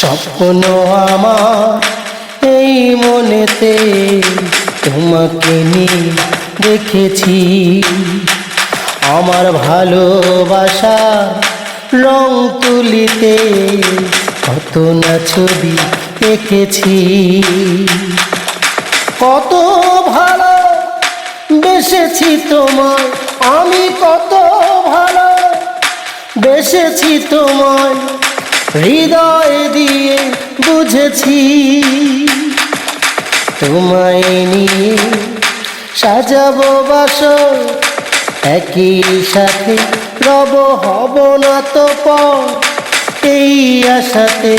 স্বপ্ন আমার এই মনেতে তোমাকে নিয়ে দেখেছি। আমার ভালোবাসা রং তুলিতে কত না ছবি এঁকেছি। কত ভালো বেসেছি তোমায় আমি, কত ভালো বেসেছি তোমায় হৃদয় দিয়ে বুঝেছি। তোমায় নিয়ে সাজাবো বাসর, একই সাথে রব হব না তো পর, এই আশাতে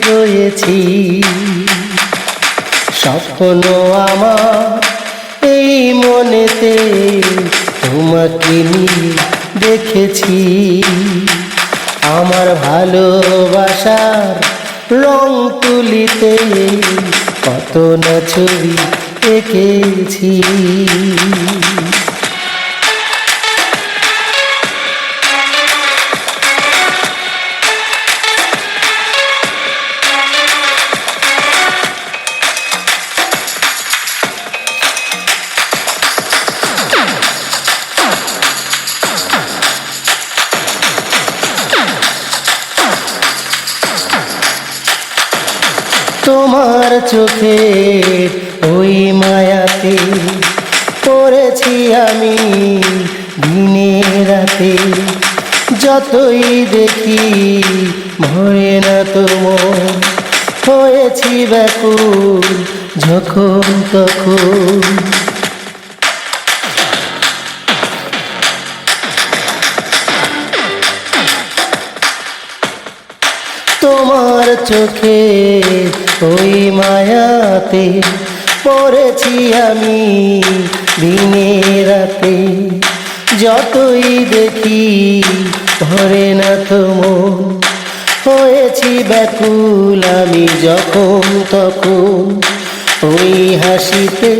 রয়েছি। স্বপ্ন আমার এই মনেতে তোমাকে নিয়ে দেখেছি। আমার ভালোবাসার রং তুলিতে কত না ছবি এঁকেছি। তোমার চোখে ওই মায়াতে পড়েছি আমি দিনে রাতে। যতই দেখি ভরে না তোমার, হয়েছি ব্যাকুল যখন তখন। তোমার চোখে ওই মায়াতে পড়েছি আমি দিনে রাতে। যতই দেখি ভরে না তো মন, হয়েছি ব্যাকুল আমি যখন তখন। ওই হাসিতে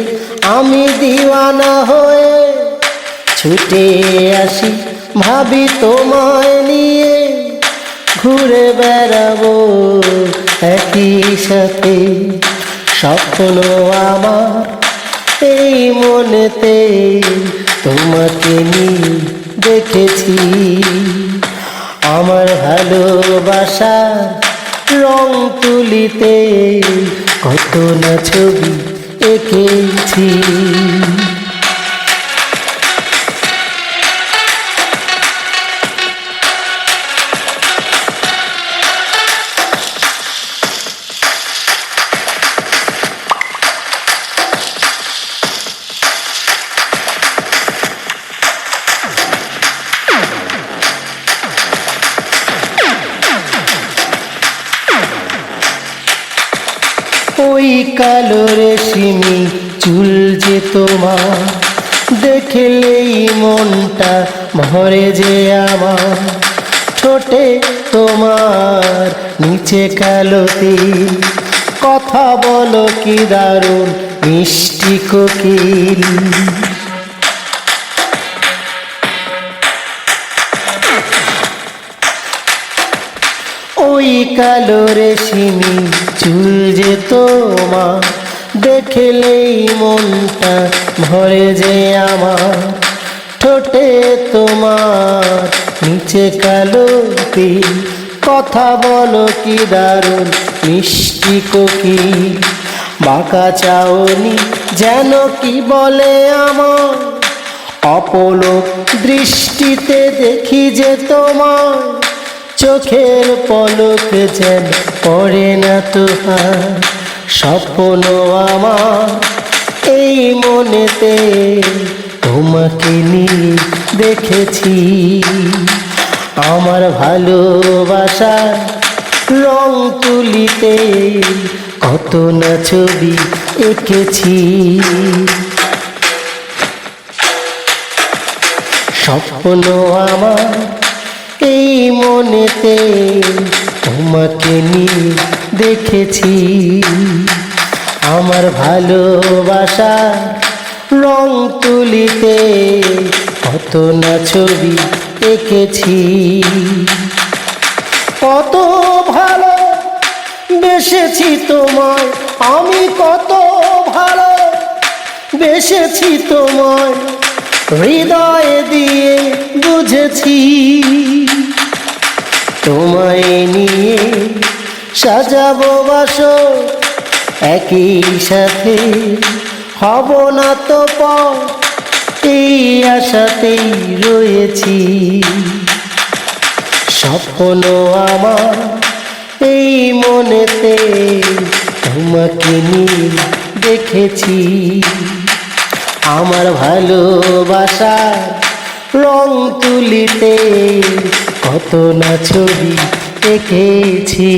আমি দিওয়ানা হয়ে ছুটে আসি, ভাবি তোমায় নিয়ে ঘুরে বেড়াবো একই সাথে। স্বপ্ন আমার এই মনেতে তোমাকে নিয়ে দেখেছি। আমার ভালোবাসার রং তুলিতে কত না ছবি এঁকেছি। ওই কালো রেশমি চুল যে তোমার, দেখলেই মনটা ভরে যে আমার। ঠোঁটে তোমার নিচে কালো তিল, কথা বলো কি দারুণ মিষ্টি কোকিল। ওই কালো রেশমি চুল যে তোমার, দেখলেই মনটা ভরে যে আমার। ঠোঁটে তোমার নিচে কালো তিল, কথা বলো কি দারুণ মিষ্টি কোকিল। বাঁকা চাওনি যেন কি বলে আমার, অপলক দৃষ্টিতে দেখি যে তোমার। চোখের পলক যেন পড়ে না তোহার। স্বপ্ন আমার এই মনেতে তোমাকে নিয়ে দেখেছি। আমার ভালোবাসার রং তুলিতে কত না ছবি এঁকেছি। স্বপ্ন আমার এই মনেতে তোমাকে নিয়ে দেখেছি। আমার ভালোবাসা রং তুলিতে কত না ছবি এঁকেছি। কত ভালো বেসেছি তোমায় আমি কত ভালো বেসেছি তোমায় হৃদয়ে দিয়ে বুঝেছি তোমায় নিয়ে সাজাবো বাসর একই সাথে হব না তো পর এই আশাতেই রয়েছি স্বপ্ন আমার এই মনেতে তোমাকে নিয়ে দেখেছি আমার ভালোবাসার রং তুলিতে কত না ছবি এঁকেছি।